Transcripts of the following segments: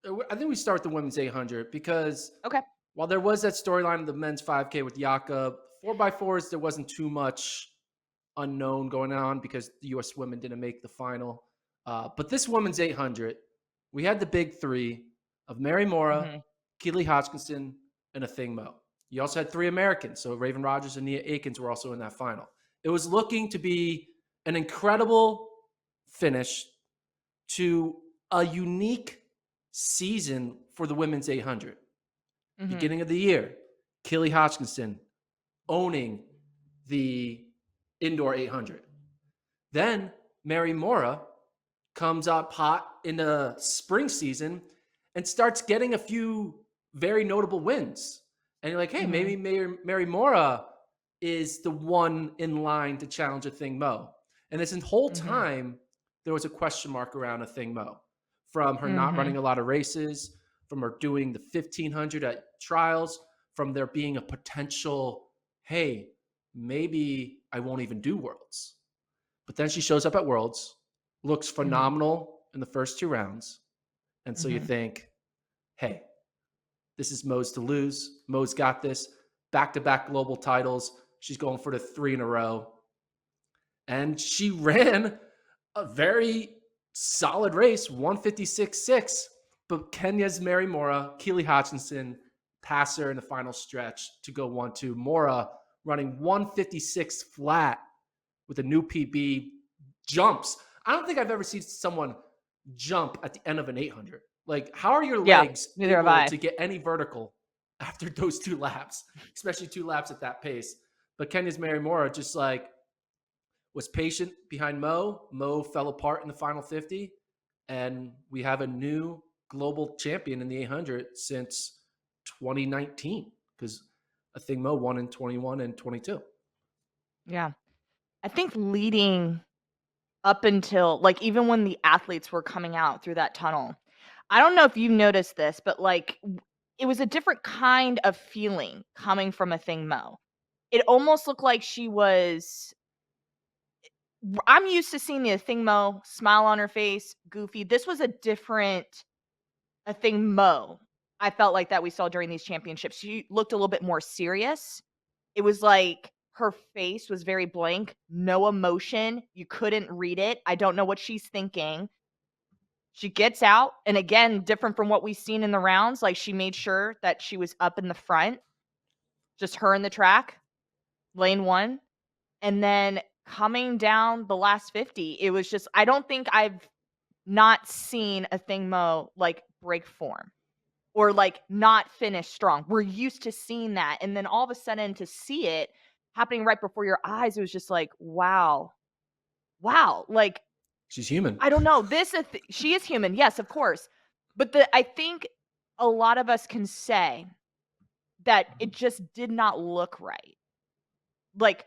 I think we start with the women's 800 because Okay. while there was that storyline of the men's 5K with Jakob, 4x4s, there wasn't too much unknown going on because the U.S. women didn't make the final. But this women's 800, we had the big three of Mary Moraa, Mhm. Keely Hodgkinson, and Athing Mu. You also had three Americans. So Raven Rogers and Nia Akins were also in that final. It was looking to be an incredible finish to a unique season for the women's 800. Mhm. Beginning of the year, Keely Hodgkinson owning the indoor 800. Then Mary Moraa comes up hot in the spring season and starts getting a few very notable wins. And you're like, hey, Mhm. maybe Mary Moraa is the one in line to challenge Athing Mu. And this whole Mhm. time, there was a question mark around Athing Mu from her not running Mhm. a lot of races, from her doing the 1500 at trials, from there being a potential, hey, maybe I won't even do Worlds. But then she shows up at Worlds, looks Mhm. phenomenal in the first two rounds. And so you Mhm. think, hey, this is Mo's to lose. Mo's got this. Back to back global titles. She's going for the three in a row. And she ran a very solid race, 156.6. But Kenya's Mary Moraa, Keely Hutchinson pass her in the final stretch to go 1-2. Moraa running 156 flat with a new PB jumps. I don't think I've ever seen someone jump at the end of an 800. Like, how are your Yeah, legs neither have able I. to get any vertical after those two laps, especially two laps at that pace? But Kenya's Mary Moraa just like was patient behind Mo. Mo fell apart in the final 50. And we have a new global champion in the 800 since 2019 because I think Mo won in 21 and 22. Yeah. I think leading up until like, even when the athletes were coming out through that tunnel, I don't know if you've noticed this, but, like, it was a different kind of feeling coming from Athing Mu. It almost looked like she was I'm used to seeing the Athing Mu smile on her face, goofy. This was a different Athing Mu. I felt like that we saw during these championships. She looked a little bit more serious. It was like her face was very blank, no emotion. You couldn't read it. I don't know what she's thinking. She gets out, and again, different from what we've seen in the rounds, like, she made sure that she was up in the front, just her in the track, lane 1, and then coming down the last 50, it was just I don't think I've not seen Athing Mu, like, break form or, like, not finish strong. We're used to seeing that, and then all of a sudden to see it happening right before your eyes, it was just like, "Wow. Wow." Like, She's human. I don't know, she is human, yes, of course, but I think a lot of us can say that it just did not look right. Like,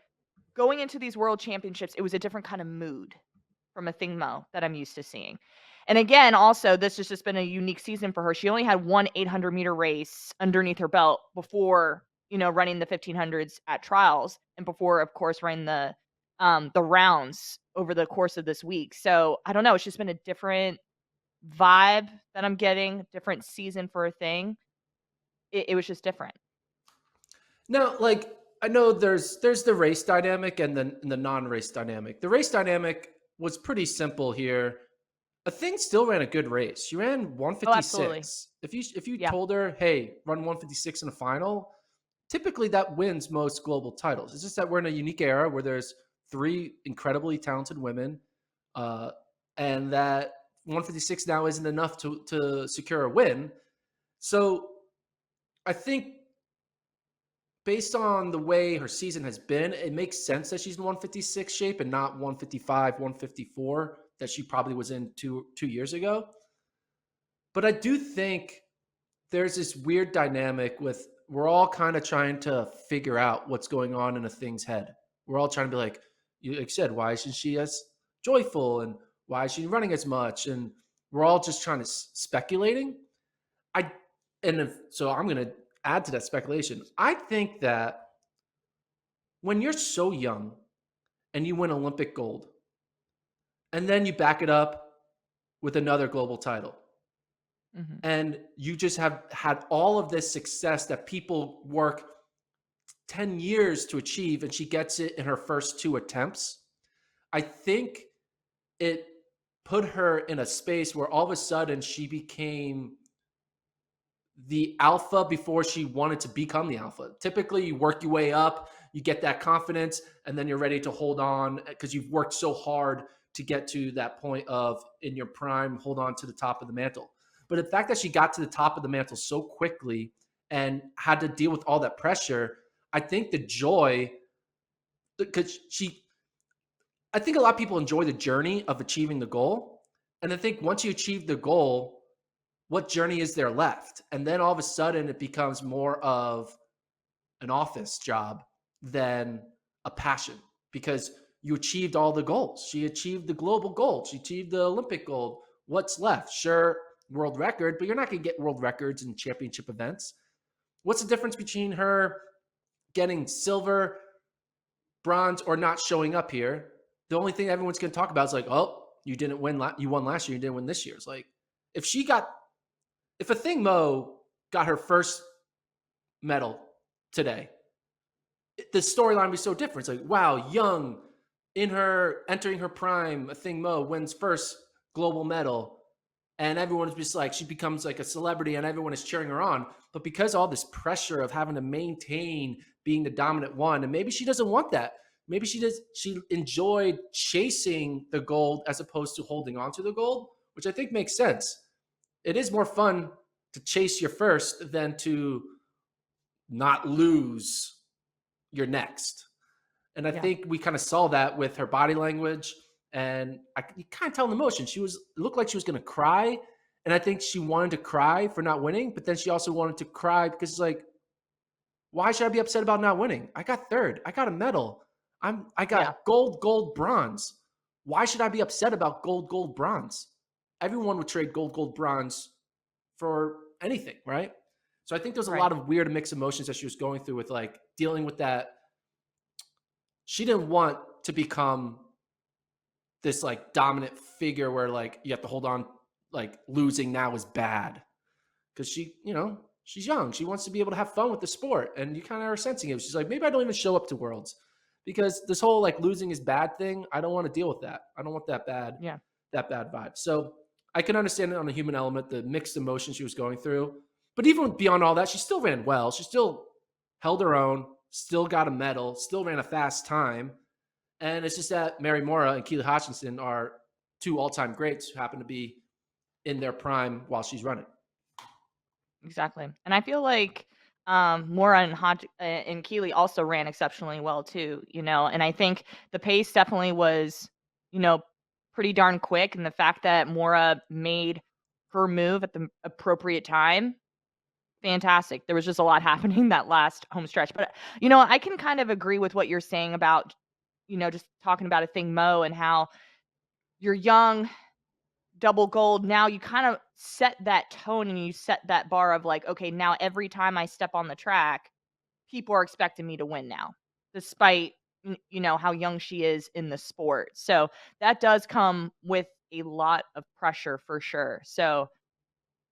going into these world championships, it was a different kind of mood from Athing Mu that I'm used to seeing. And again, also, this has just been a unique season for her. She only had one 800-meter race underneath her belt before, running the 1500s at trials and before, of course, running the rounds over the course of this week. So, I don't know, it's just been a different vibe that I'm getting, different season for a thing. It was just different. Now, like I know there's the race dynamic and the non-race dynamic. The race dynamic was pretty simple here. A thing still ran a good race. She ran Oh, absolutely. 156. If you Yeah. told her, hey, run 156 in a final, typically that wins most global titles. It's just that we're in a unique era where there's three incredibly talented women, uh, and that 156 now isn't enough to secure a win. So I think based on the way her season has been, it makes sense that she's in 156 shape and not 155, 154 that she probably was in two years ago. But I do think there's this weird dynamic with we're all kind of trying to figure out what's going on in a thing's head. We're all trying to be like you said, why isn't she as joyful and why is she running as much? And we're all just trying to speculating. I so I'm going to add to that speculation. I think that when you're so young and you win Olympic gold, and then you back it up with another global title, Mhm. And you just have had all of this success that people work 10 years to achieve, and she gets it in her first two attempts. I think it put her in a space where all of a sudden she became the alpha before she wanted to become the alpha. Typically, you work your way up, you get that confidence, and then you're ready to hold on because you've worked so hard to get to that point of in your prime, hold on to the top of the mantle. But the fact that she got to the top of the mantle so quickly and had to deal with all that pressure, I think the joy, because I think a lot of people enjoy the journey of achieving the goal. And I think once you achieve the goal, what journey is there left? And then all of a sudden it becomes more of an office job than a passion because you achieved all the goals. She achieved the global gold. She achieved the Olympic gold. What's left? Sure, world record, but you're not going to get world records in championship events. What's the difference between her getting silver, bronze, or not showing up here? The only thing everyone's going to talk about is like, oh, you didn't win. You won last year. You didn't win this year. It's like if Athing Mo got her first medal today, the storyline would be so different. It's like, wow, young, in her entering her prime, Athing Mo wins first global medal, and everyone's just like she becomes like a celebrity, and everyone is cheering her on. But because all this pressure of having to maintain being the dominant one, and maybe she doesn't want that. Maybe she does. She enjoyed chasing the gold as opposed to holding on to the gold, which I think makes sense. It is more fun to chase your first than to not lose your next. And I Yeah. think we kind of saw that with her body language. And you kind of tell in the motion. It looked like she was going to cry. And I think she wanted to cry for not winning, but then she also wanted to cry because it's like, why should I be upset about not winning? I got third. I got a medal. I Yeah. got gold, gold, bronze. Why should I be upset about gold, gold, bronze? Everyone would trade gold, gold, bronze for anything, right? So I think there's a Right. lot of weird mixed emotions that she was going through with like dealing with that. She didn't want to become this like dominant figure where like you have to hold on, like losing now is bad because she's young. She wants to be able to have fun with the sport, and you kind of are sensing it. She's like, maybe I don't even show up to Worlds because this whole like losing is bad thing. I don't want to deal with that. I don't want Yeah. that bad vibe. So I can understand it on the human element, the mixed emotions she was going through. But even beyond all that, she still ran well. She still held her own, still got a medal, still ran a fast time. And it's just that Mary Moraa and Keely Hutchinson are two all-time greats who happen to be in their prime while she's running. Exactly. And I feel like Mora and and Keeley also ran exceptionally well too, and I think the pace definitely was, you know, pretty darn quick. And the fact that Mora made her move at the appropriate time, fantastic. There was just a lot happening that last home stretch. But I can kind of agree with what you're saying about, just talking about a thing Mo and how you're young, double gold. Now you kind of set that tone and you set that bar of like, okay, now every time I step on the track, people are expecting me to win now, despite how young she is in the sport. So that does come with a lot of pressure for sure. So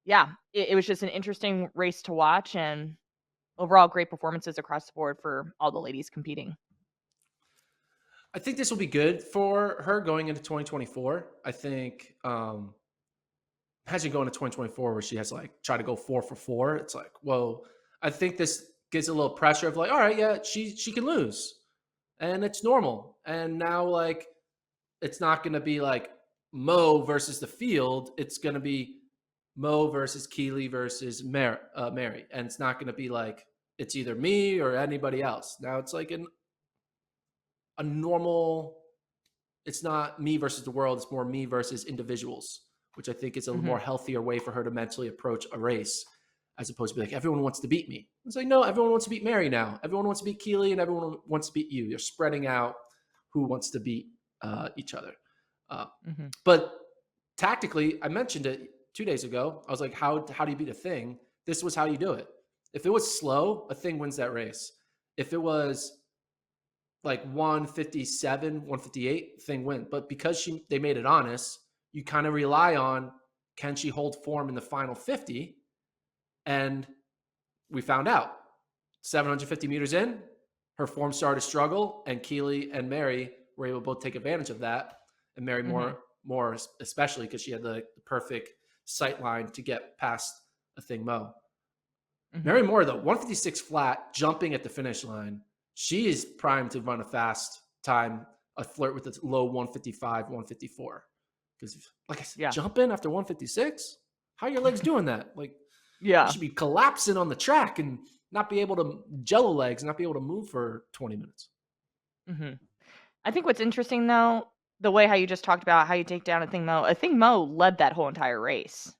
yeah, it was just an interesting race to watch, and overall great performances across the board for all the ladies competing. I think this will be good for her going into 2024. I think imagine going to 2024 where she has to like try to go 4 for 4. It's like, whoa. I think this gives a little pressure of like, all right, yeah, she can lose, and it's normal. And now like it's not going to be like Mo versus the field. It's going to be Mo versus Keely versus Mary, and it's not going to be like it's either me or anybody else. Now it's like a normal. It's not me versus the world. It's more me versus individuals, which I think is a Hmm. more healthier way for her to mentally approach a race, as opposed to be like everyone wants to beat me. It's like no, everyone wants to beat Mary now. Everyone wants to beat Keely, and everyone wants to beat you. You're spreading out who wants to beat each other. Uh, Hmm. but tactically, I mentioned it 2 days ago. I was like, how do you beat a thing? This was how you do it. If it was slow, a thing wins that race. If it was like 157, 158, thing win. But because they made it honest, you kind of rely on can she hold form in the final 50? And we found out 750 meters in, her form started to struggle, and Keely and Mary were able to both take advantage of that. And Mary Mhm. more especially because she had the perfect sight line to get past Athing Mo. Mary Mhm. Moraa, though, 156 flat, jumping at the finish line. She is primed to run a fast time, a flirt with a low 155, 154. Because, like I said, Yeah. jumping after 156, how are your legs doing that? Like, you Yeah. should be collapsing on the track and not be able to jello legs, not be able to move for 20 minutes. Mhm. I think what's interesting though, the way how you just talked about how you take down a thing Mo led that whole entire race.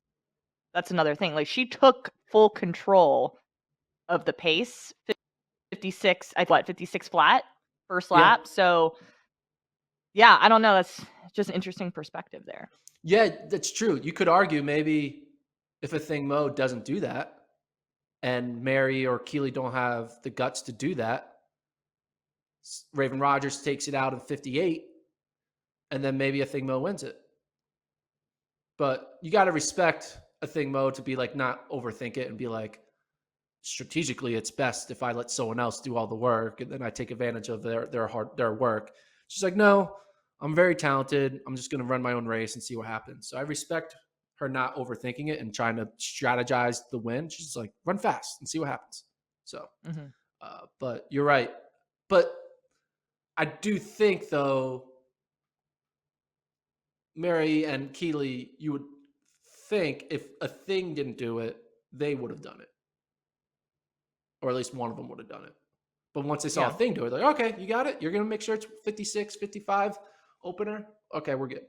That's another thing. Like she took full control of the pace. 56, I thought 56 flat first Yeah. lap. So yeah, I don't know. That's just an interesting perspective there. Yeah, that's true. You could argue maybe if Athing Mo doesn't do that and Mary or Keely don't have the guts to do that, Raven Rogers takes it out in 58, and then maybe Athing Mo wins it. But you got to respect Athing Mo to be like, not overthink it and be like, strategically, it's best if I let someone else do all the work and then I take advantage of their work. She's like, no, I'm very talented. I'm just going to run my own race and see what happens. So I respect her not overthinking it and trying to strategize the win. She's just like, run fast and see what happens. So, Mhm. but you're right. But I do think though, Mary and Keely, you would think if Athing didn't do it, they would have done it, or at least one of them would have done it. But once they saw Yeah. Athing do it, like, okay, you got it. You're going to make sure it's 56, 55 opener. Okay, we're good.